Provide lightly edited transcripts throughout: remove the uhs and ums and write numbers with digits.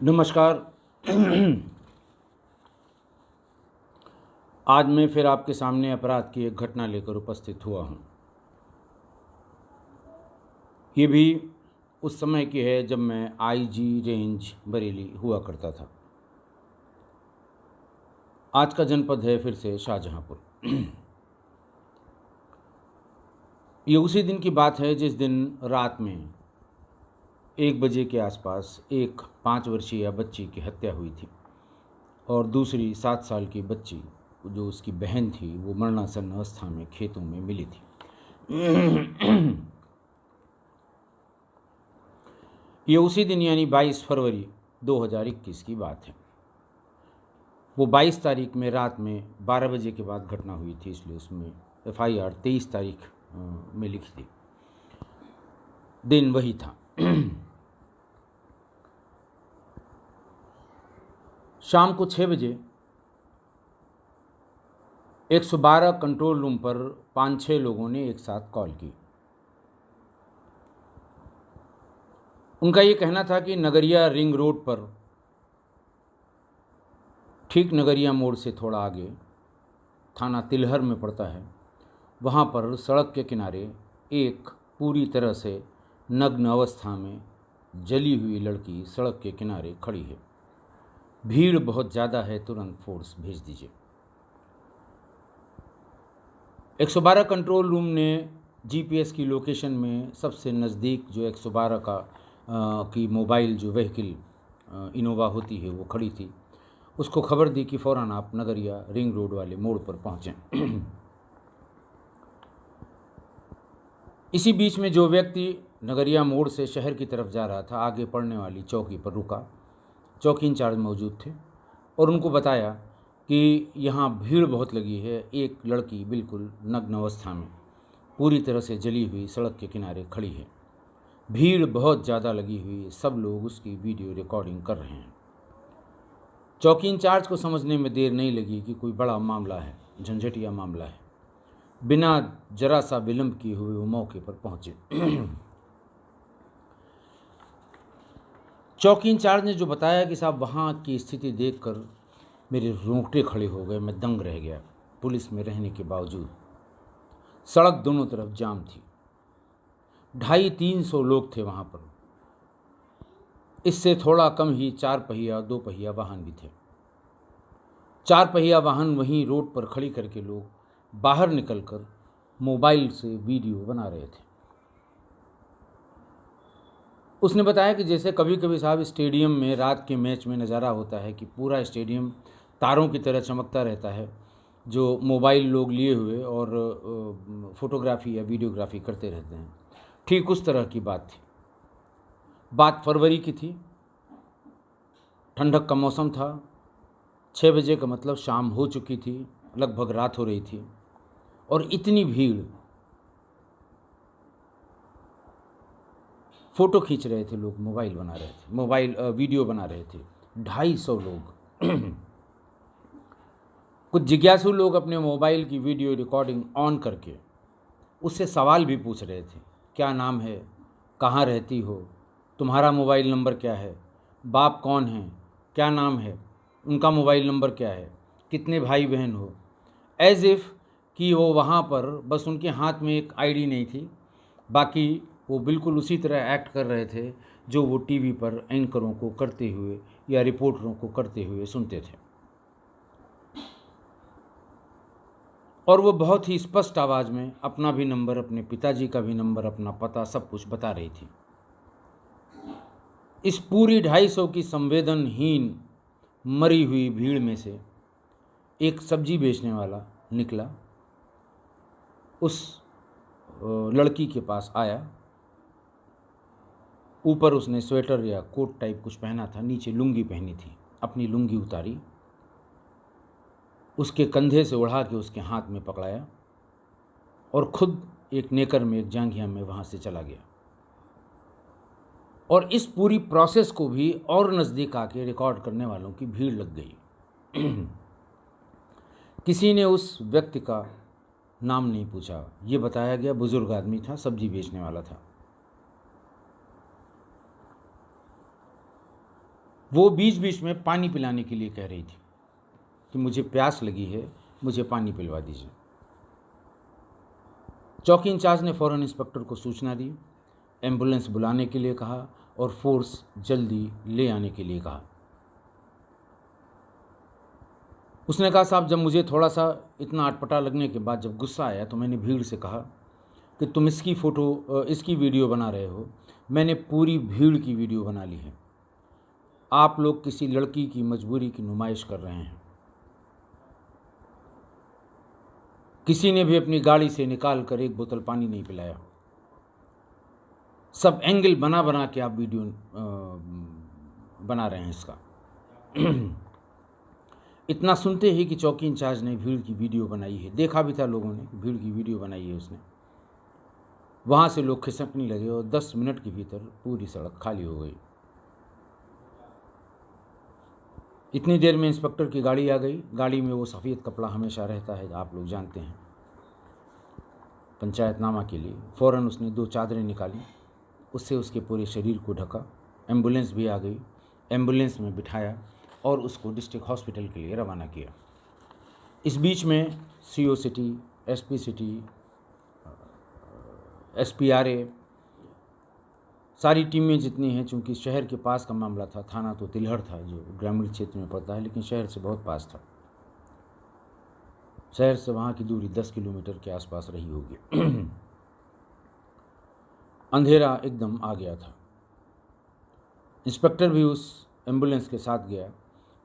नमस्कार। आज मैं फिर आपके सामने अपराध की एक घटना लेकर उपस्थित हुआ हूँ। ये भी उस समय की है जब मैं आईजी रेंज बरेली हुआ करता था। आज का जनपद है फिर से शाहजहाँपुर। ये उसी दिन की बात है जिस दिन रात में 1 बजे के आसपास एक 5 वर्षीय बच्ची की हत्या हुई थी और दूसरी 7 साल की बच्ची जो उसकी बहन थी वो मरणासन अवस्था में खेतों में मिली थी। ये उसी दिन यानी 22 फरवरी 2021 की बात है। वो 22 तारीख में रात में 12 बजे के बाद घटना हुई थी, इसलिए उसमें FIR 23 तारीख में लिखी थी। दिन वही था। शाम को 6 बजे 112 कंट्रोल रूम पर 5-6 लोगों ने एक साथ कॉल की। उनका ये कहना था कि नगरिया रिंग रोड पर, ठीक नगरिया मोड़ से थोड़ा आगे, थाना तिलहर में पड़ता है, वहाँ पर सड़क के किनारे एक पूरी तरह से नग्न अवस्था में जली हुई लड़की सड़क के किनारे खड़ी है। भीड़ बहुत ज़्यादा है, तुरंत फोर्स भेज दीजिए। 112 कंट्रोल रूम ने GPS की लोकेशन में सबसे नज़दीक जो 112 की मोबाइल जो व्हीकल इनोवा होती है वो खड़ी थी, उसको खबर दी कि फ़ौरन आप नगरिया रिंग रोड वाले मोड़ पर पहुँचें। इसी बीच में जो व्यक्ति नगरिया मोड़ से शहर की तरफ जा रहा था, आगे पड़ने वाली चौकी पर रुका। चौकी इंचार्ज मौजूद थे और उनको बताया कि यहाँ भीड़ बहुत लगी है, एक लड़की बिल्कुल नग्न अवस्था में पूरी तरह से जली हुई सड़क के किनारे खड़ी है। भीड़ बहुत ज़्यादा लगी हुई है, सब लोग उसकी वीडियो रिकॉर्डिंग कर रहे हैं। चौकी इंचार्ज को समझने में देर नहीं लगी कि कोई बड़ा मामला है, झंझटिया मामला है। बिना जरा सा विलंब किए हुए वो मौके पर पहुंचे। चौकी इंचार्ज ने जो बताया कि साहब वहाँ की स्थिति देखकर मेरे रोंगटे खड़े हो गए, मैं दंग रह गया। पुलिस में रहने के बावजूद सड़क दोनों तरफ जाम थी, 250-300 लोग थे वहाँ पर। इससे थोड़ा कम ही 4 पहिया 2 पहिया वाहन भी थे। 4 पहिया वाहन वहीं रोड पर खड़ी करके लोग बाहर निकलकर मोबाइल से वीडियो बना रहे थे। उसने बताया कि जैसे कभी कभी साहब स्टेडियम में रात के मैच में नज़ारा होता है कि पूरा स्टेडियम तारों की तरह चमकता रहता है, जो मोबाइल लोग लिए हुए और फोटोग्राफी या वीडियोग्राफी करते रहते हैं, ठीक उस तरह की बात थी। बात फरवरी की थी, ठंडक का मौसम था, 6 बजे का मतलब शाम हो चुकी थी, लगभग रात हो रही थी और इतनी भीड़। फ़ोटो खींच रहे थे लोग, मोबाइल बना रहे थे, वीडियो बना रहे थे, 250 लोग। कुछ जिज्ञासु लोग अपने मोबाइल की वीडियो रिकॉर्डिंग ऑन करके उससे सवाल भी पूछ रहे थे। क्या नाम है, कहाँ रहती हो, तुम्हारा मोबाइल नंबर क्या है, बाप कौन है, क्या नाम है, उनका मोबाइल नंबर क्या है, कितने भाई बहन हो। एज़ इफ़ कि वो वहाँ पर बस उनके हाथ में एक आईडी नहीं थी, बाकी वो बिल्कुल उसी तरह एक्ट कर रहे थे जो वो टीवी पर एंकरों को करते हुए या रिपोर्टरों को करते हुए सुनते थे। और वो बहुत ही स्पष्ट आवाज़ में अपना भी नंबर, अपने पिताजी का भी नंबर, अपना पता, सब कुछ बता रही थी। इस पूरी 250 की संवेदनहीन मरी हुई भीड़ में से एक सब्जी बेचने वाला निकला, उस लड़की के पास आया। ऊपर उसने स्वेटर या कोट टाइप कुछ पहना था, नीचे लुंगी पहनी थी। अपनी लुंगी उतारी, उसके कंधे से उड़ा के उसके हाथ में पकड़ाया और खुद एक नेकर में, एक जांघिया में वहाँ से चला गया। और इस पूरी प्रोसेस को भी और नज़दीक आके रिकॉर्ड करने वालों की भीड़ लग गई। किसी ने उस व्यक्ति का नाम नहीं पूछा, ये बताया गया बुजुर्ग आदमी था, सब्जी बेचने वाला था। वो बीच बीच में पानी पिलाने के लिए कह रही थी कि मुझे प्यास लगी है, मुझे पानी पिलवा दीजिए। चौकी इंचार्ज ने फ़ौरन इंस्पेक्टर को सूचना दी, एम्बुलेंस बुलाने के लिए कहा और फोर्स जल्दी ले आने के लिए कहा। उसने कहा, साहब जब मुझे थोड़ा सा इतना अटपटा लगने के बाद जब गुस्सा आया तो मैंने भीड़ से कहा कि तुम इसकी वीडियो बना रहे हो। मैंने पूरी भीड़ की वीडियो बना ली है। आप लोग किसी लड़की की मजबूरी की नुमाइश कर रहे हैं। किसी ने भी अपनी गाड़ी से निकाल कर एक बोतल पानी नहीं पिलाया। सब एंगल बना बना के आप वीडियो बना रहे हैं इसका। इतना सुनते ही कि चौकी इंचार्ज ने भीड़ की वीडियो बनाई है, देखा भी था लोगों ने, भीड़ की वीडियो बनाई है उसने। वहाँ से लोग खिसकने लगे और 10 मिनट के भीतर पूरी सड़क खाली हो गई। इतनी देर में इंस्पेक्टर की गाड़ी आ गई। गाड़ी में वो सफ़ेद कपड़ा हमेशा रहता है, आप लोग जानते हैं, पंचायतनामा के लिए। फ़ौरन उसने 2 चादरें निकाली, उससे उसके पूरे शरीर को ढका। एम्बुलेंस भी आ गई, एम्बुलेंस में बिठाया और उसको डिस्ट्रिक्ट हॉस्पिटल के लिए रवाना किया। इस बीच में CO city, SP city, SPRA, सारी टीमें जितनी हैं, चूँकि शहर के पास का मामला था, थाना तो तिलहड़ था जो ग्रामीण क्षेत्र में पड़ता है, लेकिन शहर से बहुत पास था। शहर से वहाँ की दूरी 10 किलोमीटर के आसपास रही होगी। अंधेरा एकदम आ गया था। इंस्पेक्टर भी उस एम्बुलेंस के साथ गया।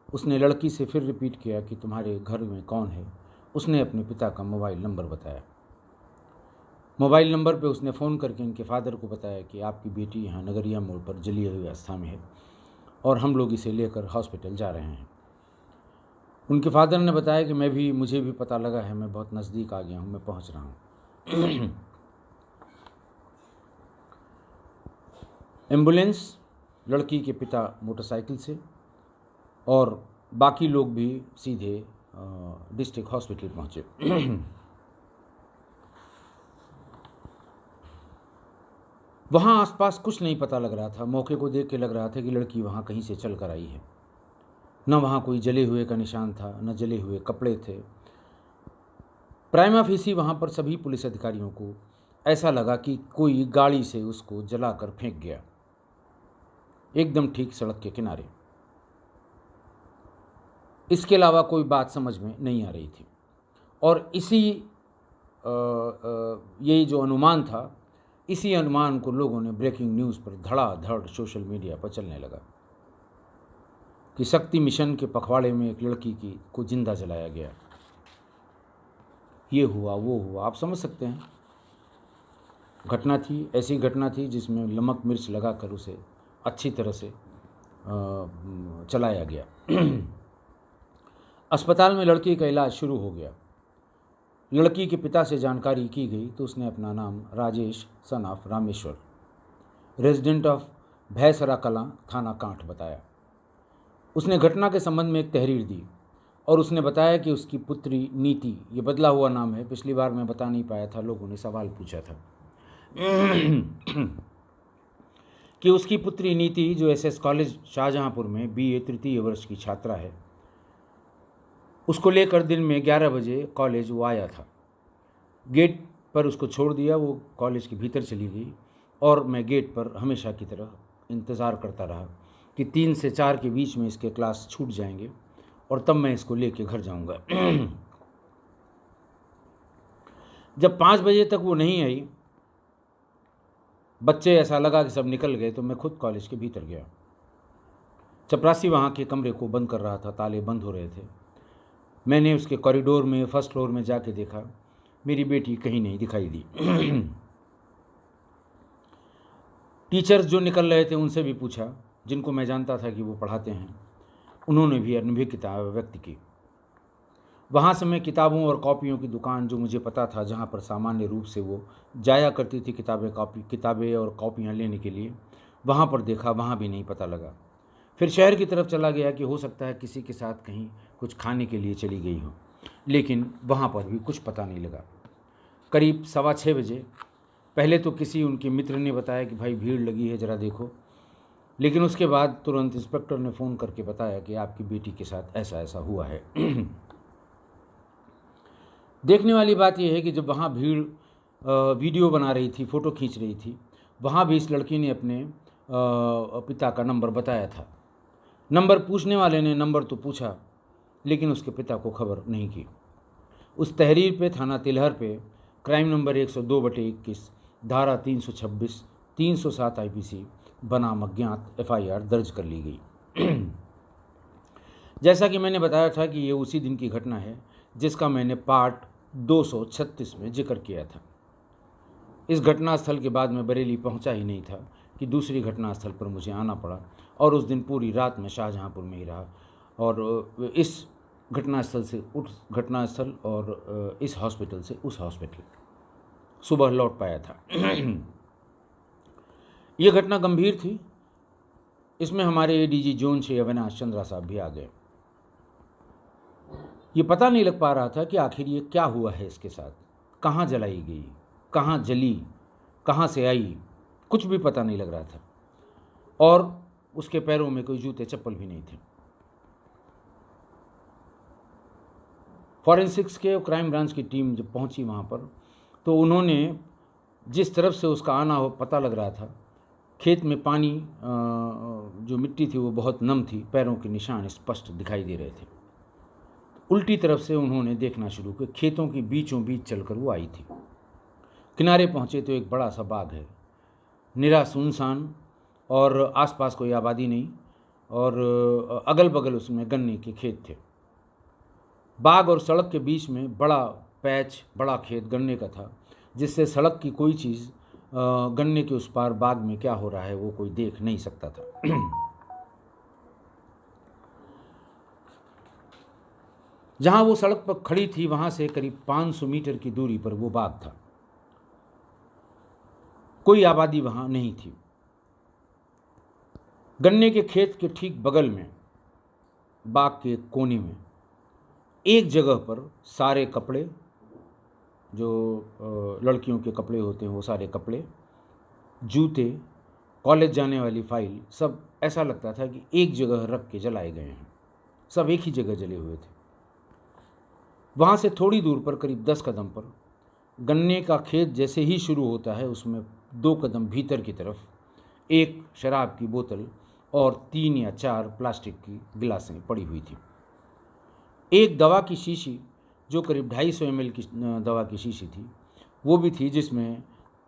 उसने लड़की से फिर रिपीट किया कि तुम्हारे घर में कौन है। उसने अपने पिता का मोबाइल नंबर बताया। मोबाइल नंबर पे उसने फ़ोन करके उनके फादर को बताया कि आपकी बेटी यहाँ नगरिया मोड़ पर जली हुई अवस्था में है और हम लोग इसे लेकर हॉस्पिटल जा रहे हैं। उनके फादर ने बताया कि मुझे भी पता लगा है, मैं बहुत नज़दीक आ गया हूँ, मैं पहुँच रहा हूँ। एम्बुलेंस, लड़की के पिता मोटरसाइकिल से और बाकी लोग भी सीधे डिस्ट्रिक्ट हॉस्पिटल पहुँचे। वहाँ आसपास कुछ नहीं पता लग रहा था। मौके को देख के लग रहा था कि लड़की वहाँ कहीं से चल कर आई है। न वहाँ कोई जले हुए का निशान था, न जले हुए कपड़े थे। प्राइमा फेसी वहाँ पर सभी पुलिस अधिकारियों को ऐसा लगा कि कोई गाड़ी से उसको जलाकर फेंक गया, एकदम ठीक सड़क के किनारे। इसके अलावा कोई बात समझ में नहीं आ रही थी। और यही जो अनुमान था, इसी अनुमान को लोगों ने ब्रेकिंग न्यूज़ पर धड़ाधड़ सोशल मीडिया पर चलने लगा कि शक्ति मिशन के पखवाड़े में एक लड़की को जिंदा जलाया गया। ये हुआ, वो हुआ, आप समझ सकते हैं। घटना थी, ऐसी घटना थी जिसमें नमक मिर्च लगाकर उसे अच्छी तरह से चलाया गया। अस्पताल में लड़की का इलाज शुरू हो गया। लड़की के पिता से जानकारी की गई तो उसने अपना नाम Rajesh son of Rameshwar, resident of Bhaisra Kalan, थाना कांठ बताया। उसने घटना के संबंध में एक तहरीर दी और उसने बताया कि उसकी पुत्री नीति, ये बदला हुआ नाम है, पिछली बार मैं बता नहीं पाया था, लोगों ने सवाल पूछा था कि उसकी पुत्री नीति जो SS कॉलेज शाहजहांपुर में BA तृतीय वर्ष की छात्रा है, उसको लेकर दिन में 11 बजे कॉलेज वो आया था। गेट पर उसको छोड़ दिया, वो कॉलेज के भीतर चली गई और मैं गेट पर हमेशा की तरह इंतज़ार करता रहा कि 3 से 4 के बीच में इसके क्लास छूट जाएंगे और तब मैं इसको लेके घर जाऊंगा। जब 5 बजे तक वो नहीं आई, बच्चे ऐसा लगा कि सब निकल गए, तो मैं खुद कॉलेज के भीतर गया। चपरासी वहाँ के कमरे को बंद कर रहा था, ताले बंद हो रहे थे। मैंने उसके कॉरिडोर में फर्स्ट फ्लोर में जाके देखा, मेरी बेटी कहीं नहीं दिखाई दी। टीचर्स जो निकल रहे थे उनसे भी पूछा, जिनको मैं जानता था कि वो पढ़ाते हैं, उन्होंने भी अनभिज्ञता व्यक्त की। वहाँ से मैं किताबों और कॉपियों की दुकान, जो मुझे पता था जहाँ पर सामान्य रूप से वो जाया करती थी किताबें और कॉपियाँ लेने के लिए, वहाँ पर देखा, वहाँ भी नहीं पता लगा। फिर शहर की तरफ चला गया कि हो सकता है किसी के साथ कहीं कुछ खाने के लिए चली गई हो, लेकिन वहाँ पर भी कुछ पता नहीं लगा। करीब 6:15 बजे पहले तो किसी उनके मित्र ने बताया कि भाई भीड़ लगी है, ज़रा देखो। लेकिन उसके बाद तुरंत इंस्पेक्टर ने फ़ोन करके बताया कि आपकी बेटी के साथ ऐसा ऐसा हुआ है। देखने वाली बात यह है कि जब वहाँ भीड़ वीडियो बना रही थी, फ़ोटो खींच रही थी, वहाँ भी इस लड़की ने अपने पिता का नंबर बताया था। नंबर पूछने वाले ने नंबर तो पूछा, लेकिन उसके पिता को खबर नहीं की। उस तहरीर पे थाना तिलहर पे क्राइम नंबर 102/21, धारा 326, 307 IPC बनाम अज्ञात FIR दर्ज कर ली गई। जैसा कि मैंने बताया था कि ये उसी दिन की घटना है जिसका मैंने पार्ट 236 में जिक्र किया था। इस घटनास्थल के बाद मैं बरेली पहुंचा ही नहीं था कि दूसरी घटनास्थल पर मुझे आना पड़ा, और उस दिन पूरी रात मैं शाहजहांपुर में ही रहा, और इस घटनास्थल से उस घटनास्थल और इस हॉस्पिटल से उस हॉस्पिटल सुबह लौट पाया था। ये घटना गंभीर थी। इसमें हमारे ADG जोन 6 अविनाश चंद्रा साहब भी आ गए। ये पता नहीं लग पा रहा था कि आखिर ये क्या हुआ है इसके साथ, कहाँ जलाई गई, कहाँ जली, कहाँ से आई, कुछ भी पता नहीं लग रहा था। और उसके पैरों में कोई जूते चप्पल भी नहीं थे। फॉरेंसिक्स के क्राइम ब्रांच की टीम जब पहुंची वहाँ पर, तो उन्होंने जिस तरफ से उसका आना हो पता लग रहा था, खेत में पानी जो मिट्टी थी वो बहुत नम थी, पैरों के निशान स्पष्ट दिखाई दे रहे थे। उल्टी तरफ से उन्होंने देखना शुरू किया। खेतों के बीचों बीच चलकर वो आई थी। किनारे पहुँचे तो एक बड़ा सा बाग है, निरा सुनसान, और आसपास कोई आबादी नहीं, और अगल बगल उसमें गन्ने के खेत थे। बाग और सड़क के बीच में बड़ा पैच, बड़ा खेत गन्ने का था, जिससे सड़क की कोई चीज़ गन्ने के उस पार बाग में क्या हो रहा है वो कोई देख नहीं सकता था। जहाँ वो सड़क पर खड़ी थी वहाँ से करीब 500 मीटर की दूरी पर वो बाग था। कोई आबादी वहाँ नहीं थी। गन्ने के खेत के ठीक बगल में, बाग के कोने में, एक जगह पर सारे कपड़े, जो लड़कियों के कपड़े होते हैं वो सारे कपड़े, जूते, कॉलेज जाने वाली फाइल, सब ऐसा लगता था कि एक जगह रख के जलाए गए हैं। सब एक ही जगह जले हुए थे। वहाँ से थोड़ी दूर पर करीब 10 कदम पर गन्ने का खेत जैसे ही शुरू होता है, उसमें 2 कदम भीतर की तरफ एक शराब की बोतल और 3 या 4 प्लास्टिक की गिलासें पड़ी हुई थी। एक दवा की शीशी, जो करीब 250 ml की दवा की शीशी थी, वो भी थी, जिसमें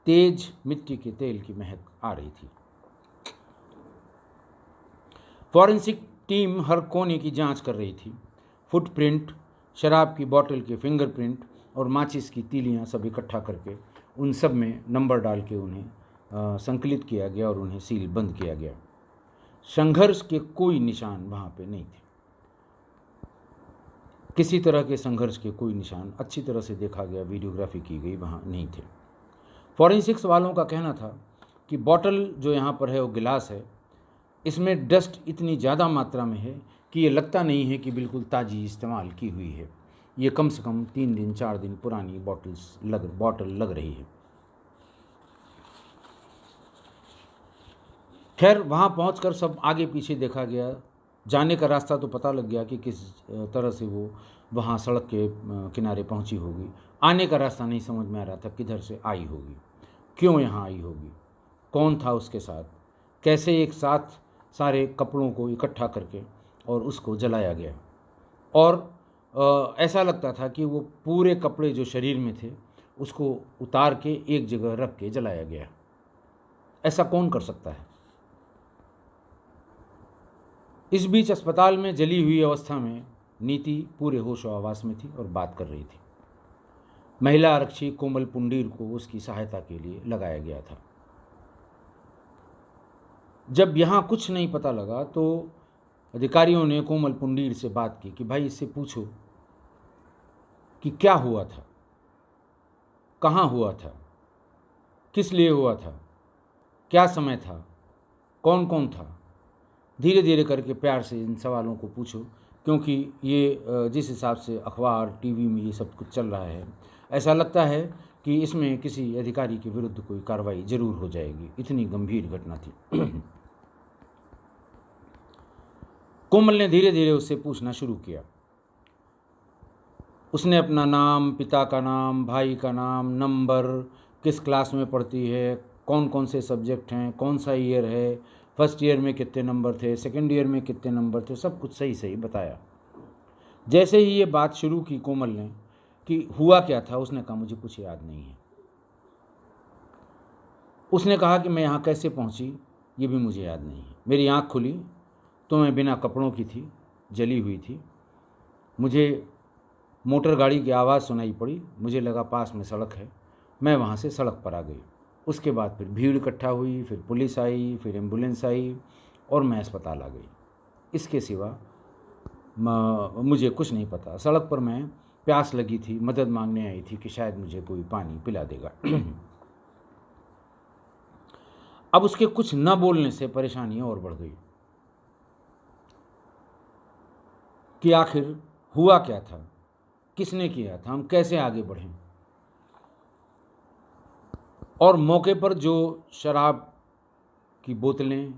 तेज मिट्टी के तेल की महक आ रही थी। फॉरेंसिक टीम हर कोने की जांच कर रही थी। फुटप्रिंट, शराब की बोतल के फिंगरप्रिंट और माचिस की तीलियां सब इकट्ठा करके उन सब में नंबर डाल के उन्हें संकलित किया गया और उन्हें सील बंद किया गया। संघर्ष के कोई निशान वहाँ पे नहीं थे। किसी तरह के संघर्ष के कोई निशान अच्छी तरह से देखा गया, वीडियोग्राफी की गई, वहाँ नहीं थे। फॉरेंसिक्स वालों का कहना था कि बोतल जो यहाँ पर है वो गिलास है, इसमें डस्ट इतनी ज़्यादा मात्रा में है कि ये लगता नहीं है कि बिल्कुल ताज़ी इस्तेमाल की हुई है। ये कम से कम 3 दिन 4 दिन पुरानी बॉटल लग रही है। खैर, वहाँ पहुँचकर सब आगे पीछे देखा गया। जाने का रास्ता तो पता लग गया कि किस तरह से वो वहाँ सड़क के किनारे पहुँची होगी। आने का रास्ता नहीं समझ में आ रहा था, किधर से आई होगी, क्यों यहाँ आई होगी, कौन था उसके साथ, कैसे एक साथ सारे कपड़ों को इकट्ठा करके और उसको जलाया गया। और ऐसा लगता था कि वो पूरे कपड़े जो शरीर में थे उसको उतार के एक जगह रख के जलाया गया। ऐसा कौन कर सकता है। इस बीच अस्पताल में जली हुई अवस्था में नीति पूरे होशो आवास में थी और बात कर रही थी। महिला आरक्षी कोमल पुंडीर को उसकी सहायता के लिए लगाया गया था। जब यहाँ कुछ नहीं पता लगा तो अधिकारियों ने कोमल पुंडीर से बात की कि भाई इससे पूछो कि क्या हुआ था, कहाँ हुआ था, किस लिए हुआ था, क्या समय था, कौन कौन था। धीरे धीरे करके प्यार से इन सवालों को पूछो, क्योंकि ये जिस हिसाब से अखबार टीवी में ये सब कुछ चल रहा है, ऐसा लगता है कि इसमें किसी अधिकारी के विरुद्ध कोई कार्रवाई जरूर हो जाएगी। इतनी गंभीर घटना थी। कोमल ने धीरे धीरे उससे पूछना शुरू किया। उसने अपना नाम, पिता का नाम, भाई का नाम, नंबर, किस क्लास में पढ़ती है, कौन कौन से सब्जेक्ट हैं, कौन सा ईयर है, फर्स्ट ईयर में कितने नंबर थे, सेकंड ईयर में कितने नंबर थे, सब कुछ सही सही बताया। जैसे ही ये बात शुरू की कोमल ने कि हुआ क्या था, उसने कहा मुझे कुछ याद नहीं है। उसने कहा कि मैं यहाँ कैसे पहुँची ये भी मुझे याद नहीं है। मेरी आँख खुली तो मैं बिना कपड़ों की थी, जली हुई थी। मुझे मोटर गाड़ी की आवाज़ सुनाई पड़ी, मुझे लगा पास में सड़क है, मैं वहाँ से सड़क पर आ गई। उसके बाद फिर भीड़ इकट्ठा हुई, फिर पुलिस आई, फिर एम्बुलेंस आई और मैं अस्पताल आ गई। इसके सिवा मुझे कुछ नहीं पता। सड़क पर मैं प्यास लगी थी, मदद मांगने आई थी कि शायद मुझे कोई पानी पिला देगा। अब उसके कुछ न बोलने से परेशानियाँ और बढ़ गई कि आखिर हुआ क्या था, किसने किया था, हम कैसे आगे बढ़ें। और मौके पर जो शराब की बोतलें,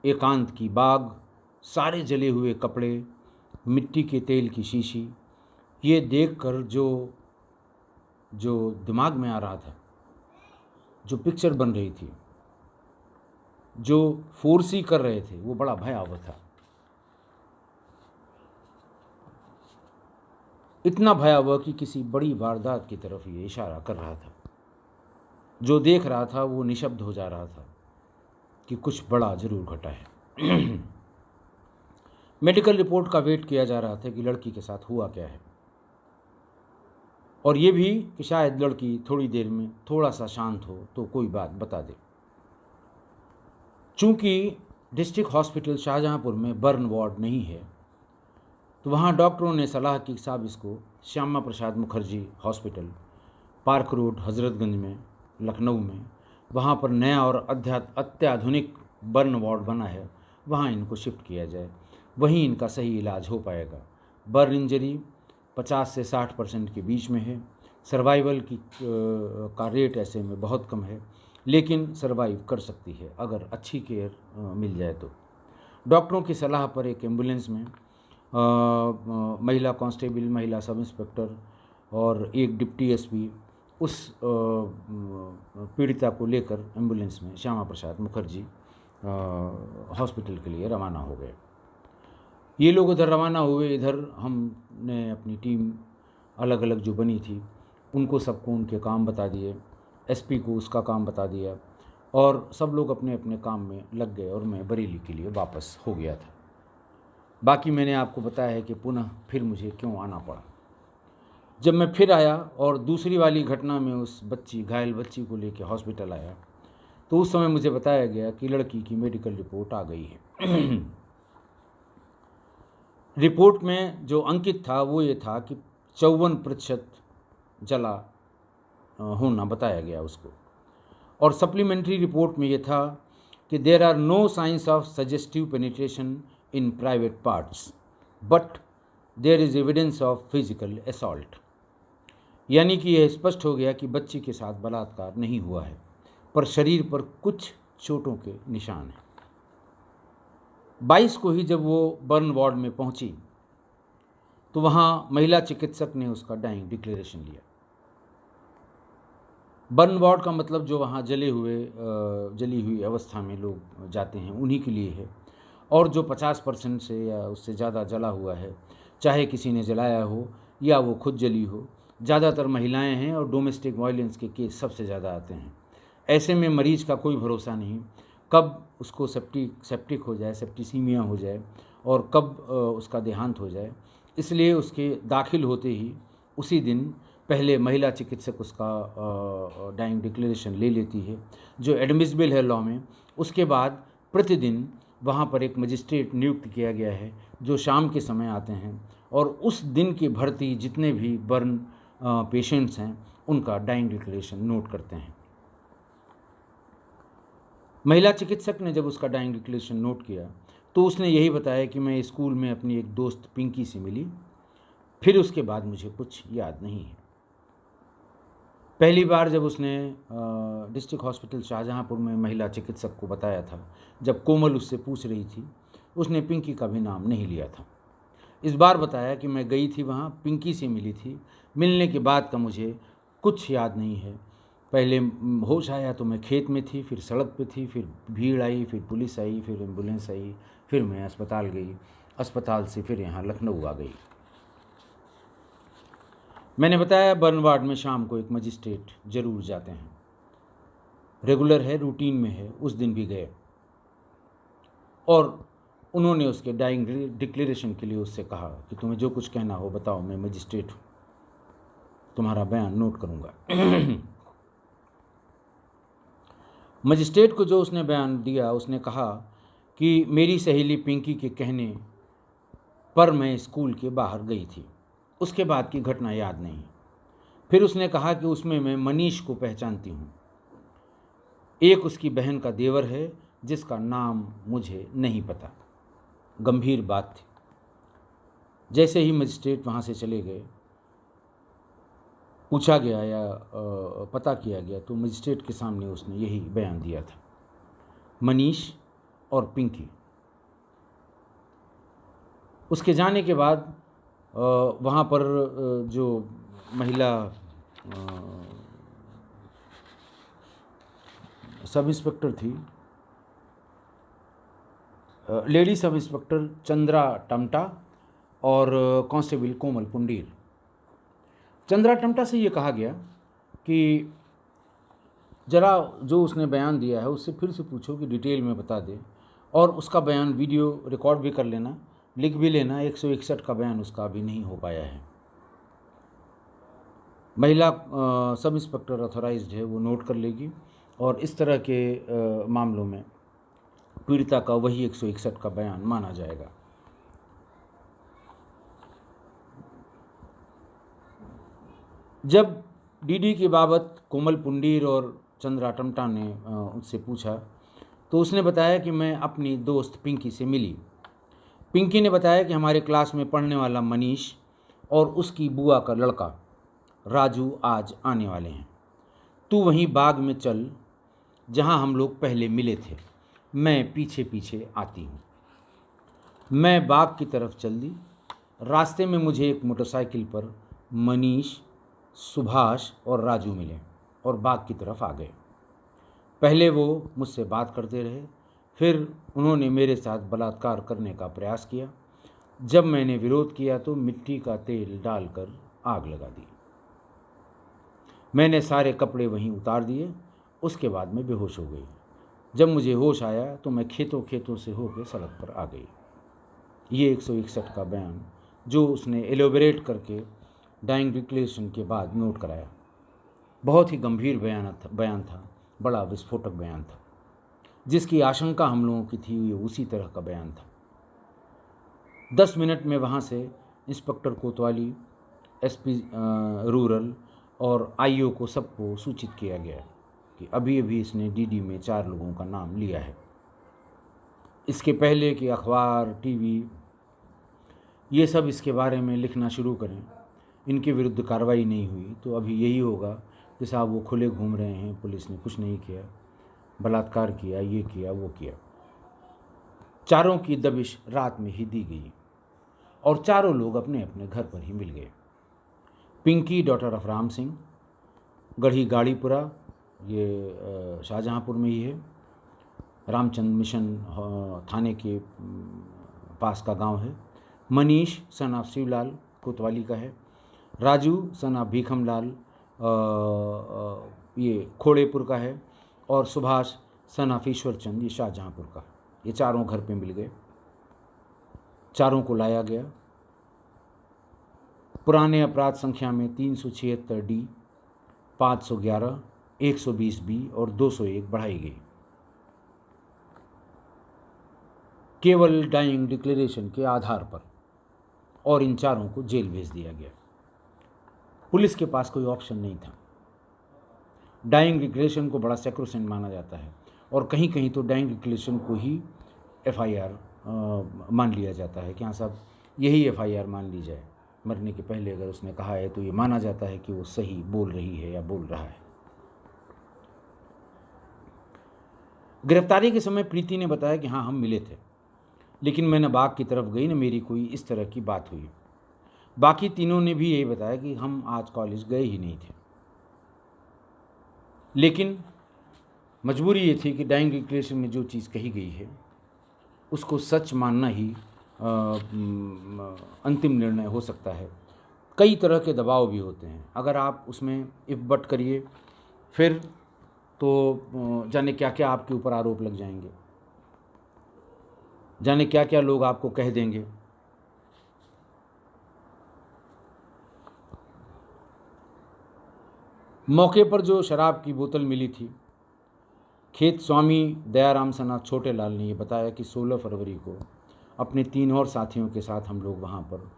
एकांत की बाग, सारे जले हुए कपड़े, मिट्टी के तेल की शीशी, ये देखकर जो जो दिमाग में आ रहा था, जो पिक्चर बन रही थी, जो फोर्सी कर रहे थे, वो बड़ा भयावह था। इतना भयावह कि किसी बड़ी वारदात की तरफ ये इशारा कर रहा था। जो देख रहा था वो निशब्द हो जा रहा था कि कुछ बड़ा जरूर घटा है। मेडिकल रिपोर्ट का वेट किया जा रहा था कि लड़की के साथ हुआ क्या है, और ये भी कि शायद लड़की थोड़ी देर में थोड़ा सा शांत हो तो कोई बात बता दे। चूंकि डिस्ट्रिक्ट हॉस्पिटल शाहजहांपुर में बर्न वार्ड नहीं है, तो वहाँ डॉक्टरों ने सलाह की साहब इसको Shyama Prasad Mukherjee hospital, park road, Hazratganj में, लखनऊ में, वहाँ पर नया और अत्याधुनिक बर्न वार्ड बना है, वहाँ इनको शिफ्ट किया जाए, वहीं इनका सही इलाज हो पाएगा। बर्न इंजरी 50 से 60% के बीच में है। सर्वाइवल का रेट ऐसे में बहुत कम है, लेकिन सर्वाइव कर सकती है अगर अच्छी केयर मिल जाए तो। डॉक्टरों की सलाह पर एक एम्बुलेंस में महिला कांस्टेबल, महिला सब इंस्पेक्टर और एक डिप्टी एसपी उस पीड़िता को लेकर एम्बुलेंस में श्यामा प्रसाद मुखर्जी हॉस्पिटल के लिए रवाना हो गए। ये लोग उधर रवाना हुए, इधर हमने अपनी टीम अलग अलग जो बनी थी उनको सबको उनके काम बता दिए, एसपी को उसका काम बता दिया, और सब लोग अपने अपने काम में लग गए और मैं बरेली के लिए वापस हो गया था। बाकी मैंने आपको बताया है कि पुनः फिर मुझे क्यों आना पड़ा। जब मैं फिर आया और दूसरी वाली घटना में उस घायल बच्ची को लेकर हॉस्पिटल आया, तो उस समय मुझे बताया गया कि लड़की की मेडिकल रिपोर्ट आ गई है। रिपोर्ट में जो अंकित था वो ये था कि 54% जला होना बताया गया उसको, और सप्लीमेंट्री रिपोर्ट में ये था कि there are no science of suggestive penetration in private parts but there is evidence of physical assault. यानी कि यह स्पष्ट हो गया कि बच्ची के साथ बलात्कार नहीं हुआ है, पर शरीर पर कुछ चोटों के निशान हैं। 22 को ही जब वो बर्न वार्ड में पहुंची तो वहाँ महिला चिकित्सक ने उसका डाइंग डिक्लेरेशन लिया। बर्न वार्ड का मतलब जो वहाँ जली हुई अवस्था में लोग जाते हैं उन्हीं के लिए है, और जो 50% से या उससे ज़्यादा जला हुआ है, चाहे किसी ने जलाया हो या वो खुद जली हो, ज़्यादातर महिलाएं हैं और डोमेस्टिक वायलेंस के केस सबसे ज़्यादा आते हैं। ऐसे में मरीज का कोई भरोसा नहीं, कब उसको सेप्टिक हो जाए, सेप्टिसीमिया हो जाए, और कब उसका देहांत हो जाए। इसलिए उसके दाखिल होते ही उसी दिन पहले महिला चिकित्सक उसका डाइंग डिक्लेरेशन ले लेती है, जो एडमिसिबल है लॉ में। उसके बाद प्रतिदिन वहाँ पर एक मजिस्ट्रेट नियुक्त किया गया है जो शाम के समय आते हैं और उस दिन की भर्ती जितने भी बर्न पेशेंट्स हैं उनका डाइंग डिक्लेरेशन नोट करते हैं। महिला चिकित्सक ने जब उसका डाइंग डिक्लेरेशन नोट किया तो उसने यही बताया कि मैं स्कूल में अपनी एक दोस्त पिंकी से मिली, फिर उसके बाद मुझे कुछ याद नहीं है। पहली बार जब उसने डिस्ट्रिक्ट हॉस्पिटल शाहजहांपुर में महिला चिकित्सक को बताया था, जब कोमल उससे पूछ रही थी, उसने पिंकी का भी नाम नहीं लिया था। इस बार बताया कि मैं गई थी वहाँ, पिंकी से मिली थी। मिलने के बाद का मुझे कुछ याद नहीं है। पहले होश आया तो मैं खेत में थी, फिर सड़क पे थी, फिर भीड़ आई, फिर पुलिस आई, फिर एम्बुलेंस आई, फिर मैं अस्पताल गई, अस्पताल से फिर यहाँ लखनऊ आ गई। मैंने बताया बर्न वार्ड में शाम को एक मजिस्ट्रेट जरूर जाते हैं, रेगुलर है, रूटीन में है। उस दिन भी गए और उन्होंने उसके डाइंग डिक्लेरेशन के लिए उससे कहा कि तुम्हें जो कुछ कहना हो बताओ, मैं मजिस्ट्रेट हूँ, तुम्हारा बयान नोट करूँगा। मजिस्ट्रेट को जो उसने बयान दिया, उसने कहा कि मेरी सहेली पिंकी के कहने पर मैं स्कूल के बाहर गई थी, उसके बाद की घटना याद नहीं। फिर उसने कहा कि उसमें मैं मनीष को पहचानती हूँ, एक उसकी बहन का देवर है जिसका नाम मुझे नहीं पता। गंभीर बात थी। जैसे ही मजिस्ट्रेट वहाँ से चले गए, पूछा गया या पता किया गया तो मजिस्ट्रेट के सामने उसने यही बयान दिया था, मनीष और पिंकी। उसके जाने के बाद वहाँ पर जो महिला सब इंस्पेक्टर थी, lady sub inspector Chandra Tamta और कांस्टेबल कोमल पुंडीर। चंद्रा टमटा से ये कहा गया कि ज़रा जो उसने बयान दिया है उससे फिर से पूछो कि डिटेल में बता दे, और उसका बयान वीडियो रिकॉर्ड भी कर लेना, लिख भी लेना। 161 का बयान उसका अभी नहीं हो पाया है। महिला सब इंस्पेक्टर ऑथोराइज्ड है, वो नोट कर लेगी और इस तरह के मामलों में पीड़िता का वही 161 का बयान माना जाएगा। जब डीडी की बाबत कोमल पुंडीर और चंद्रा टमटा ने उससे पूछा तो उसने बताया कि मैं अपनी दोस्त पिंकी से मिली। पिंकी ने बताया कि हमारे क्लास में पढ़ने वाला मनीष और उसकी बुआ का लड़का राजू आज आने वाले हैं। तू वहीं बाग में चल जहां हम लोग पहले मिले थे, मैं पीछे पीछे आती हूँ। मैं बाग की तरफ चल दी। रास्ते में मुझे एक मोटरसाइकिल पर मनीष, सुभाष और राजू मिले और बाग की तरफ आ गए। पहले वो मुझसे बात करते रहे, फिर उन्होंने मेरे साथ बलात्कार करने का प्रयास किया। जब मैंने विरोध किया तो मिट्टी का तेल डालकर आग लगा दी। मैंने सारे कपड़े वहीं उतार दिए। उसके बाद मैं बेहोश हो गई। जब मुझे होश आया तो मैं खेतों खेतों से होकर सड़क पर आ गई। ये 161 का बयान जो उसने एलोबरेट करके डाइंग डिक्लेरेशन के बाद नोट कराया। बहुत ही गंभीर बयान था, बड़ा विस्फोटक बयान था। जिसकी आशंका हम लोगों की थी ये उसी तरह का बयान था। 10 मिनट में वहाँ से इंस्पेक्टर कोतवाली, एसपी रूरल और आईओ को सबको सूचित किया गया कि अभी अभी इसने डीडी में 4 लोगों का नाम लिया है। इसके पहले कि अखबार, टीवी ये सब इसके बारे में लिखना शुरू करें, इनके विरुद्ध कार्रवाई नहीं हुई तो अभी यही होगा कि साहब वो खुले घूम रहे हैं, पुलिस ने कुछ नहीं किया, बलात्कार किया, ये किया, वो किया। चारों की दबिश रात में ही दी गई और चारों लोग अपने अपने घर पर ही मिल गए। पिंकी डॉटर ऑफ राम सिंह, गढ़ी गाड़ीपुरा, ये शाहजहाँपुर में ही है, रामचंद्र मिशन थाने के पास का गांव है। मनीष सन ऑफ शिवलाल कोतवाली का है। राजू सन ऑफ भीखमलाल ये खोड़ेपुर का है। और सुभाष सन ऑफ ईश्वरचंद ये शाहजहाँपुर का। ये चारों घर पे मिल गए। चारों को लाया गया। पुराने अपराध संख्या में 376 डी, 511, 120 बी और 201 बढ़ाई गई। केवल डाइंग डिक्लेरेशन के आधार पर, और इन चारों को जेल भेज दिया गया। पुलिस के पास कोई ऑप्शन नहीं था। डाइंग डिक्लेरेशन को बड़ा सैक्रोसेंट माना जाता है और कहीं कहीं तो डाइंग डिक्लेरेशन को ही एफआईआर मान लिया जाता है कि हाँ साहब यही एफआईआर मान ली जाए। मरने के पहले अगर उसने कहा है तो ये माना जाता है कि वो सही बोल रही है या बोल रहा है। गिरफ्तारी के समय प्रीति ने बताया कि हाँ हम मिले थे, लेकिन मैं न बाग की तरफ गई न मेरी कोई इस तरह की बात हुई। बाकी तीनों ने भी यही बताया कि हम आज कॉलेज गए ही नहीं थे। लेकिन मजबूरी ये थी कि डाइंग डिक्लेरेशन में जो चीज़ कही गई है उसको सच मानना ही अंतिम निर्णय हो सकता है। कई तरह के दबाव भी होते हैं, अगर आप उसमें इफ बट करिए फिर तो जाने क्या क्या आपके ऊपर आरोप लग जाएंगे, जाने क्या क्या लोग आपको कह देंगे। मौके पर जो शराब की बोतल मिली थी, खेत स्वामी दयाराम सना छोटे लाल ने ये बताया कि 16 फरवरी को अपने 3 और साथियों के साथ हम लोग वहाँ पर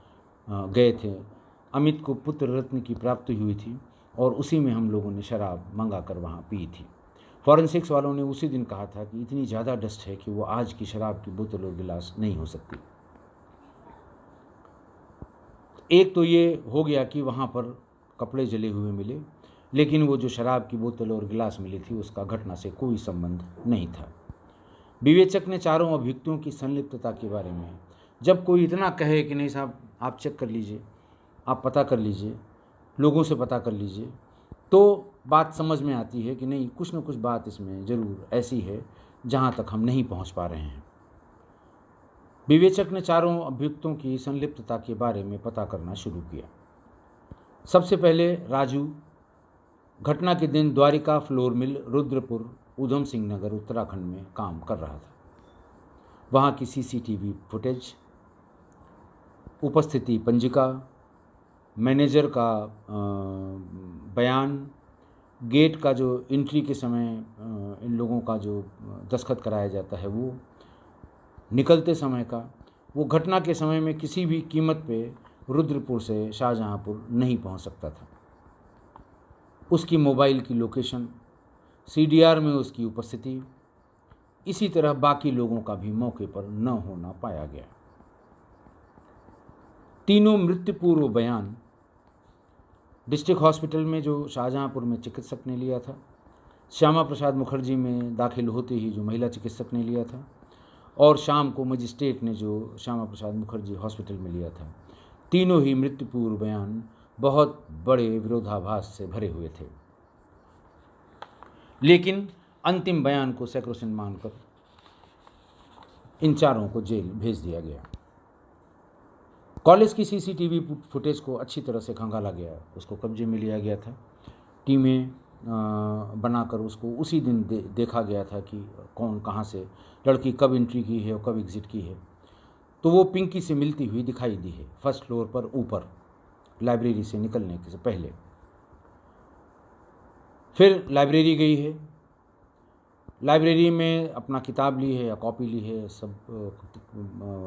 गए थे। अमित को पुत्र रत्न की प्राप्ति हुई थी और उसी में हम लोगों ने शराब मंगा कर वहाँ पी थी। फॉरेंसिक्स वालों ने उसी दिन कहा था कि इतनी ज़्यादा डस्ट है कि वो आज की शराब की बोतल और गिलास नहीं हो सकती। एक तो ये हो गया कि वहाँ पर कपड़े जले हुए मिले, लेकिन वो जो शराब की बोतल और गिलास मिली थी उसका घटना से कोई संबंध नहीं था। विवेचक ने चारों अभियुक्तों की संलिप्तता के बारे में, जब कोई इतना कहे कि नहीं साहब आप चेक कर लीजिए, आप पता कर लीजिए, लोगों से पता कर लीजिए, तो बात समझ में आती है कि नहीं कुछ न कुछ बात इसमें ज़रूर ऐसी है जहाँ तक हम नहीं पहुँच पा रहे हैं। विवेचक ने चारों अभियुक्तों की संलिप्तता के बारे में पता करना शुरू किया। सबसे पहले राजू घटना के दिन द्वारिका फ्लोर मिल रुद्रपुर ऊधम सिंह नगर उत्तराखंड में काम कर रहा था। वहाँ की सीसीटीवी फुटेज, उपस्थिति पंजिका, मैनेजर का बयान, गेट का जो एंट्री के समय इन लोगों का जो दस्तखत कराया जाता है वो, निकलते समय का, वो घटना के समय में किसी भी कीमत पे रुद्रपुर से शाहजहाँपुर नहीं पहुंच सकता था। उसकी मोबाइल की लोकेशन, सीडीआर में उसकी उपस्थिति, इसी तरह बाकी लोगों का भी मौके पर न होना पाया गया। तीनों मृत्यु पूर्व बयान डिस्ट्रिक्ट हॉस्पिटल में जो शाहजहाँपुर में चिकित्सक ने लिया था, श्यामा प्रसाद मुखर्जी में दाखिल होते ही जो महिला चिकित्सक ने लिया था, और शाम को मजिस्ट्रेट ने जो श्यामा प्रसाद मुखर्जी हॉस्पिटल में लिया था, तीनों ही मृत्यु पूर्व बयान बहुत बड़े विरोधाभास से भरे हुए थे। लेकिन अंतिम बयान को सैक्रोसेंट मानकर इन चारों को जेल भेज दिया गया। कॉलेज की सीसीटीवी फुटेज को अच्छी तरह से खंगाला गया, उसको कब्जे में लिया गया था। टीमें बनाकर उसको उसी दिन देखा गया था कि कौन कहाँ से लड़की कब एंट्री की है और कब एग्ज़िट की है। तो वो पिंकी से मिलती हुई दिखाई दी है फर्स्ट फ्लोर पर ऊपर, लाइब्रेरी से निकलने से पहले। फिर लाइब्रेरी गई है, लाइब्रेरी में अपना किताब ली है या कॉपी ली है, सब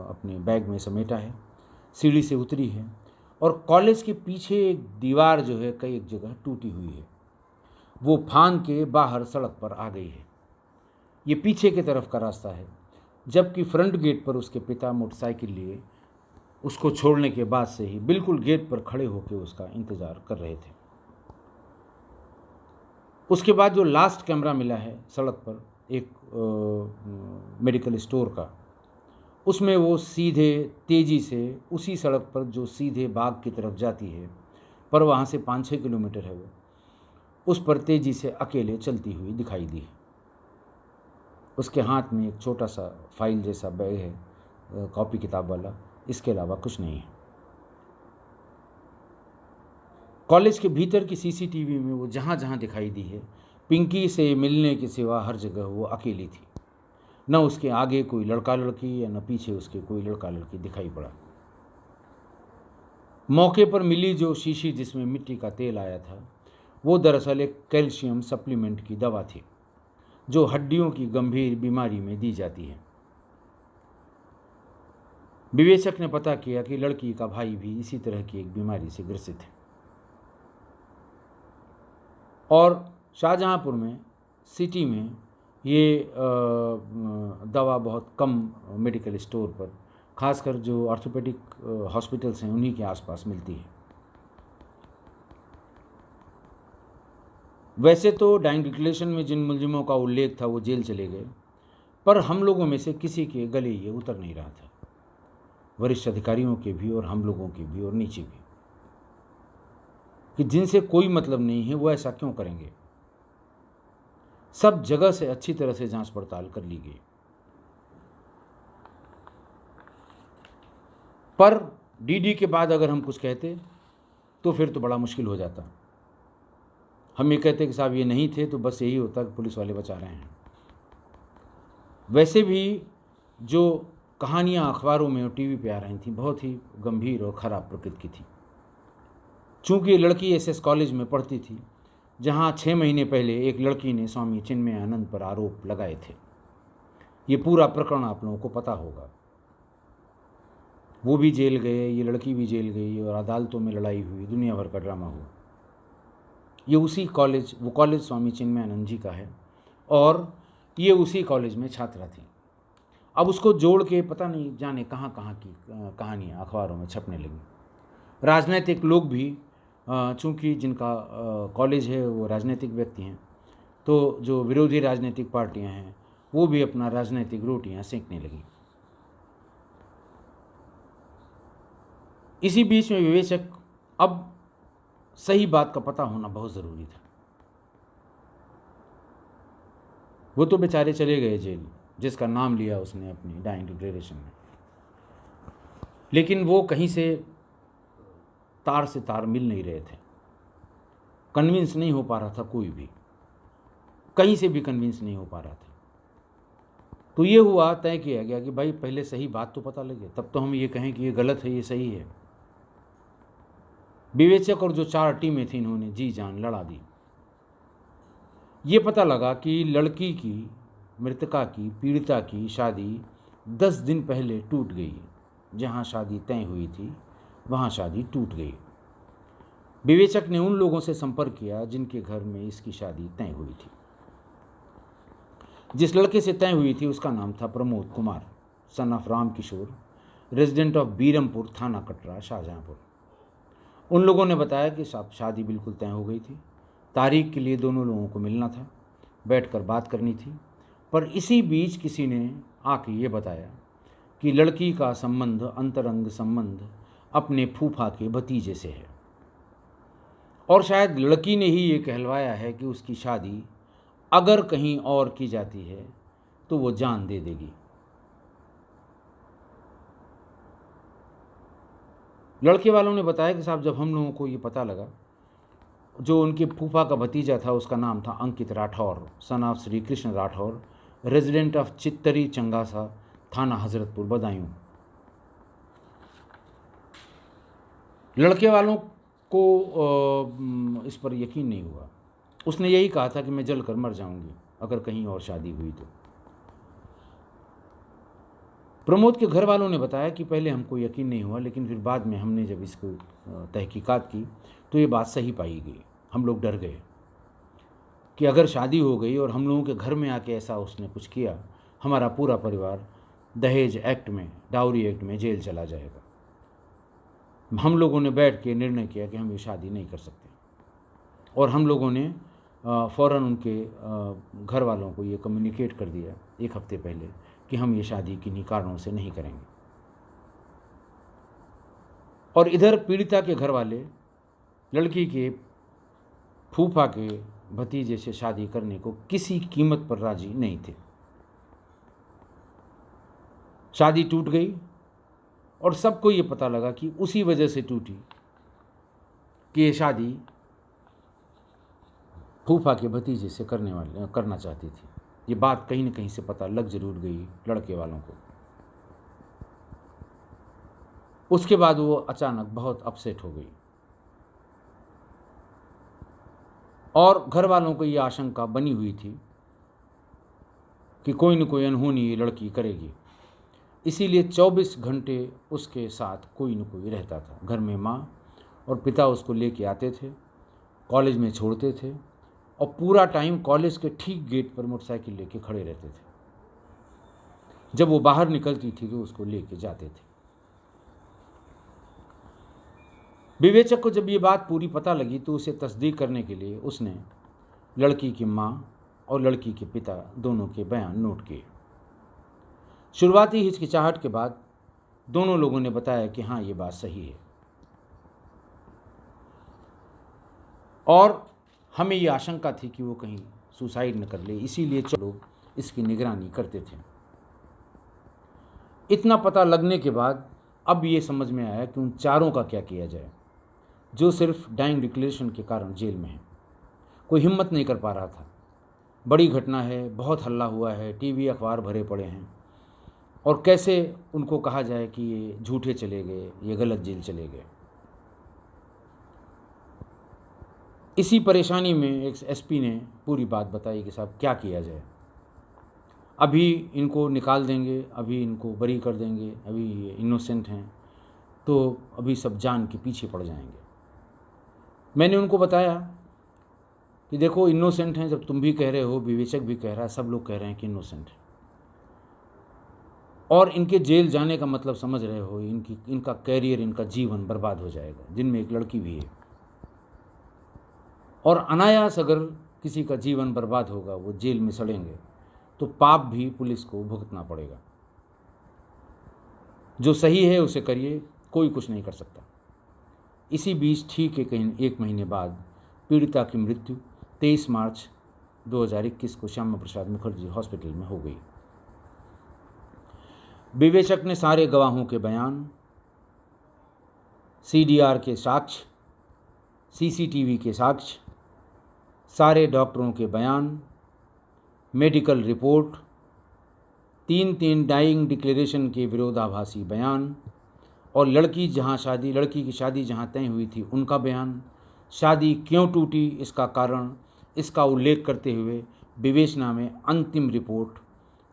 अपने बैग में समेटा है, सीढ़ी से उतरी है और कॉलेज के पीछे एक दीवार जो है कई एक जगह टूटी हुई है, वो फांद के बाहर सड़क पर आ गई है। ये पीछे की तरफ का रास्ता है, जबकि फ्रंट गेट पर उसके पिता मोटरसाइकिल लिए उसको छोड़ने के बाद से ही बिल्कुल गेट पर खड़े होकर उसका इंतज़ार कर रहे थे। उसके बाद जो लास्ट कैमरा मिला है सड़क पर एक मेडिकल स्टोर का, उसमें वो सीधे तेज़ी से उसी सड़क पर जो सीधे बाग की तरफ जाती है, पर वहाँ से 5-6 किलोमीटर है, वो उस पर तेज़ी से अकेले चलती हुई दिखाई दी है। उसके हाथ में एक छोटा सा फाइल जैसा बैग है, कॉपी किताब वाला, इसके अलावा कुछ नहीं है। कॉलेज के भीतर की सीसीटीवी में वो जहाँ जहाँ दिखाई दी है, पिंकी से मिलने के सिवा हर जगह वो अकेली थी। न उसके आगे कोई लड़का लड़की या न पीछे उसके कोई लड़का लड़की दिखाई पड़ा। मौके पर मिली जो शीशी जिसमें मिट्टी का तेल आया था, वो दरअसल एक कैल्शियम सप्लीमेंट की दवा थी जो हड्डियों की गंभीर बीमारी में दी जाती है। विवेचक ने पता किया कि लड़की का भाई भी इसी तरह की एक बीमारी से ग्रसित है और शाहजहाँपुर में सिटी में ये दवा बहुत कम मेडिकल स्टोर पर, खासकर जो ऑर्थोपेडिक हॉस्पिटल्स हैं उन्हीं के आसपास मिलती है। वैसे तो डाइंग डिक्लेरेशन में जिन मुलजिमों का उल्लेख था वो जेल चले गए, पर हम लोगों में से किसी के गले ये उतर नहीं रहा था। वरिष्ठ अधिकारियों के भी और हम लोगों के भी और नीचे भी, कि जिनसे कोई मतलब नहीं है वो ऐसा क्यों करेंगे। सब जगह से अच्छी तरह से जांच पड़ताल कर ली गई, पर डीडी के बाद अगर हम कुछ कहते तो फिर तो बड़ा मुश्किल हो जाता। हम ये कहते कि साहब ये नहीं थे, तो बस यही होता कि पुलिस वाले बचा रहे हैं। वैसे भी जो कहानियाँ अखबारों में और टीवी पे आ रही थी बहुत ही गंभीर और ख़राब प्रकृति की थी। चूँकि ये लड़की एसएस कॉलेज में पढ़ती थी, जहाँ 6 महीने पहले एक लड़की ने स्वामी चिन्मयानंद पर आरोप लगाए थे। ये पूरा प्रकरण आप लोगों को पता होगा। वो भी जेल गए, ये लड़की भी जेल गई और अदालतों में लड़ाई हुई, दुनिया भर का ड्रामा हुआ। ये उसी कॉलेज, वो कॉलेज स्वामी चिन्मयानंद जी का है और ये उसी कॉलेज में छात्रा थी। अब उसको जोड़ के पता नहीं जाने कहाँ कहाँ की कहानियाँ अखबारों में छपने लगी। राजनीतिक लोग भी, चूँकि जिनका कॉलेज है वो राजनीतिक व्यक्ति हैं, तो जो विरोधी राजनीतिक पार्टियां हैं वो भी अपना राजनीतिक रोटियां सेंकने लगी। इसी बीच में विवेचक, अब सही बात का पता होना बहुत ज़रूरी था। वो तो बेचारे चले गए जेल, जिसका नाम लिया उसने अपनी डाइंग डिक्लेरेशन में, लेकिन वो कहीं से तार से तार मिल नहीं रहे थे। कन्विंस नहीं हो पा रहा था, कोई भी कहीं से भी कन्विंस नहीं हो पा रहा था। तो ये हुआ, तय किया गया कि भाई पहले सही बात तो पता लगे, तब तो हम ये कहें कि ये गलत है ये सही है। विवेचक और जो 4 टीमें थी इन्होंने जी जान लड़ा दी। ये पता लगा कि लड़की की, मृतका की, पीड़िता की शादी 10 दिन पहले टूट गई। जहाँ शादी तय हुई थी वहाँ शादी टूट गई। विवेचक ने उन लोगों से संपर्क किया जिनके घर में इसकी शादी तय हुई थी। जिस लड़के से तय हुई थी उसका नाम था Pramod Kumar, son of Ram Kishore, resident of Birampur, थाना कटरा, शाहजहाँपुर। उन लोगों ने बताया कि शादी बिल्कुल तय हो गई थी। तारीख के लिए दोनों लोगों को मिलना था, बैठकर बात करनी थी। पर इसी बीच किसी ने आके ये बताया कि लड़की का संबंध, अंतरंग संबंध अपने फूफा के भतीजे से है, और शायद लड़की ने ही ये कहलवाया है कि उसकी शादी अगर कहीं और की जाती है तो वो जान दे देगी। लड़के वालों ने बताया कि साहब जब हम लोगों को ये पता लगा, जो उनके फूफा का भतीजा था उसका नाम था Ankit Rathore, son of Shri Krishna Rathore, resident of Chittari Changasa, थाना हजरतपुर, बदायूं। लड़के वालों को इस पर यकीन नहीं हुआ। उसने यही कहा था कि मैं जल कर मर जाऊंगी अगर कहीं और शादी हुई तो। प्रमोद के घर वालों ने बताया कि पहले हमको यकीन नहीं हुआ, लेकिन फिर बाद में हमने जब इसको तहकीकात की तो ये बात सही पाई गई। हम लोग डर गए कि अगर शादी हो गई और हम लोगों के घर में आके ऐसा उसने कुछ किया, हमारा पूरा परिवार दहेज एक्ट में, डाउरी एक्ट में जेल चला जाएगा। हम लोगों ने बैठ के निर्णय किया कि हम ये शादी नहीं कर सकते, और हम लोगों ने फ़ौरन उनके घर वालों को ये कम्युनिकेट कर दिया 1 हफ्ते पहले कि हम ये शादी किन्हीं कारणों से नहीं करेंगे। और इधर पीड़िता के घर वाले लड़की के फूफा के भतीजे से शादी करने को किसी कीमत पर राजी नहीं थे। शादी टूट गई और सबको ये पता लगा कि उसी वजह से टूटी कि ये शादी फूफा के भतीजे से करना चाहती थी। ये बात कहीं न कहीं से पता लग जरूर गई लड़के वालों को। उसके बाद वो अचानक बहुत अपसेट हो गई और घर वालों को ये आशंका बनी हुई थी कि कोई न कोई अनहोनी ये लड़की करेगी। इसीलिए 24 घंटे उसके साथ कोई न कोई रहता था। घर में माँ और पिता उसको लेके आते थे, कॉलेज में छोड़ते थे और पूरा टाइम कॉलेज के ठीक गेट पर मोटरसाइकिल लेके खड़े रहते थे। जब वो बाहर निकलती थी तो उसको लेके जाते थे। विवेचक को जब ये बात पूरी पता लगी तो उसे तस्दीक करने के लिए उसने लड़की की माँ और लड़की के पिता दोनों के बयान नोट किए। शुरुआती हिचकिचाहट के बाद दोनों लोगों ने बताया कि हाँ, ये बात सही है और हमें ये आशंका थी कि वो कहीं सुसाइड न कर ले, इसीलिए लोग इसकी निगरानी करते थे। इतना पता लगने के बाद अब ये समझ में आया कि उन चारों का क्या किया जाए जो सिर्फ डाइंग डिक्लेरेशन के कारण जेल में है। कोई हिम्मत नहीं कर पा रहा था। बड़ी घटना है, बहुत हल्ला हुआ है, टीवी अखबार भरे पड़े हैं और कैसे उनको कहा जाए कि ये झूठे चले गए, ये गलत जेल चले गए। इसी परेशानी में एक एसपी ने पूरी बात बताई कि साहब क्या किया जाए, अभी इनको निकाल देंगे, अभी इनको बरी कर देंगे, अभी ये इनोसेंट हैं, तो अभी सब जान के पीछे पड़ जाएंगे। मैंने उनको बताया कि देखो इनोसेंट हैं, जब तुम भी कह रहे हो, विवेचक भी कह रहा है, सब लोग कह रहे हैं कि इनोसेंट है और इनके जेल जाने का मतलब समझ रहे हो, इनका कैरियर, इनका जीवन बर्बाद हो जाएगा, जिनमें एक लड़की भी है और अनायास अगर किसी का जीवन बर्बाद होगा, वो जेल में सड़ेंगे, तो पाप भी पुलिस को भुगतना पड़ेगा। जो सही है उसे करिए, कोई कुछ नहीं कर सकता। इसी बीच ठीक एक महीने बाद पीड़िता की मृत्यु 23 मार्च 2021 को श्यामा प्रसाद मुखर्जी हॉस्पिटल में हो गई। विवेचक ने सारे गवाहों के बयान, सीडीआर के साक्ष्य, सीसीटीवी के साक्ष्य, सारे डॉक्टरों के बयान, मेडिकल रिपोर्ट, 3 डाइंग डिक्लेरेशन के विरोधाभासी बयान और लड़की की शादी जहाँ तय हुई थी उनका बयान, शादी क्यों टूटी इसका कारण, इसका उल्लेख करते हुए विवेचना में अंतिम रिपोर्ट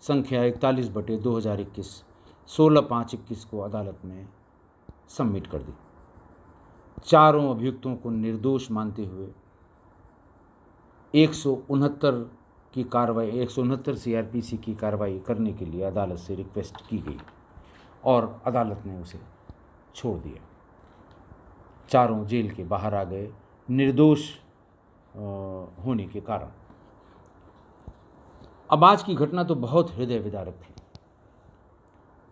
संख्या 41/2021 16/5/21 को अदालत में सबमिट कर दी। चारों अभियुक्तों को निर्दोष मानते हुए 169 सीआरपीसी की कार्रवाई करने के लिए अदालत से रिक्वेस्ट की गई और अदालत ने उसे छोड़ दिया। चारों जेल के बाहर आ गए निर्दोष होने के कारण। अब आज की घटना तो बहुत हृदय विदारक थी।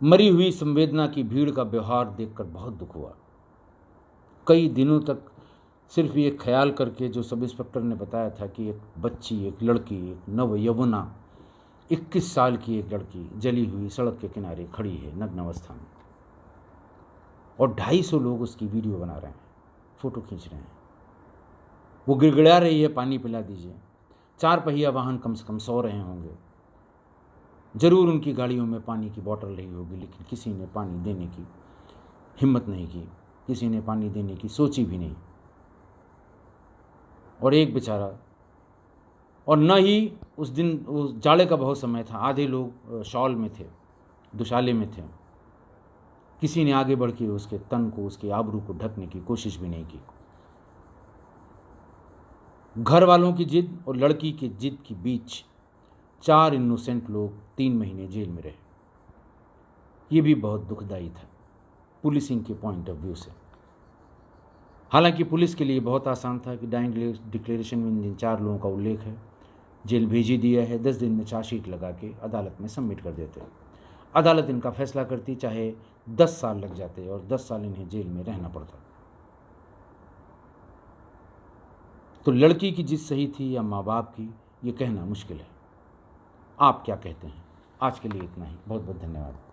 मरी हुई संवेदना की भीड़ का व्यवहार देखकर बहुत दुख हुआ। कई दिनों तक सिर्फ ये ख्याल करके, जो सब इंस्पेक्टर ने बताया था कि एक बच्ची, एक लड़की, एक नव यौवना 21 साल की एक लड़की जली हुई सड़क के किनारे खड़ी है नग्न अवस्था में और 250 लोग उसकी वीडियो बना रहे हैं, फ़ोटो खींच रहे हैं। वो गिड़गिड़ा रही है, पानी पिला दीजिए। 4 पहिया वाहन कम से कम सो रहे होंगे, ज़रूर उनकी गाड़ियों में पानी की बोतल रही होगी, लेकिन किसी ने पानी देने की हिम्मत नहीं की, किसी ने पानी देने की सोची भी नहीं। और एक बेचारा, और न ही उस दिन, उस जाड़े का बहुत समय था, आधे लोग शॉल में थे, दुशाले में थे, किसी ने आगे बढ़ के उसके तन को, उसके आबरू को ढकने की कोशिश भी नहीं की। घर वालों की जिद और लड़की की जिद के बीच 4 इनोसेंट लोग 3 महीने जेल में रहे। ये भी बहुत दुखदाई था पुलिसिंग के पॉइंट ऑफ व्यू से। हालांकि पुलिस के लिए बहुत आसान था कि डाइंग डिक्लेरेशन में जिन 4 लोगों का उल्लेख है, जेल भेजी दिया है, 10 दिन में चार्जशीट लगा के अदालत में सबमिट कर देते। अदालत इनका फैसला करती, चाहे 10 साल लग जाते और 10 साल इन्हें जेल में रहना पड़ता। तो लड़की की जिद सही थी या माँ बाप की, ये कहना मुश्किल है। आप क्या कहते हैं? आज के लिए इतना ही। बहुत बहुत धन्यवाद।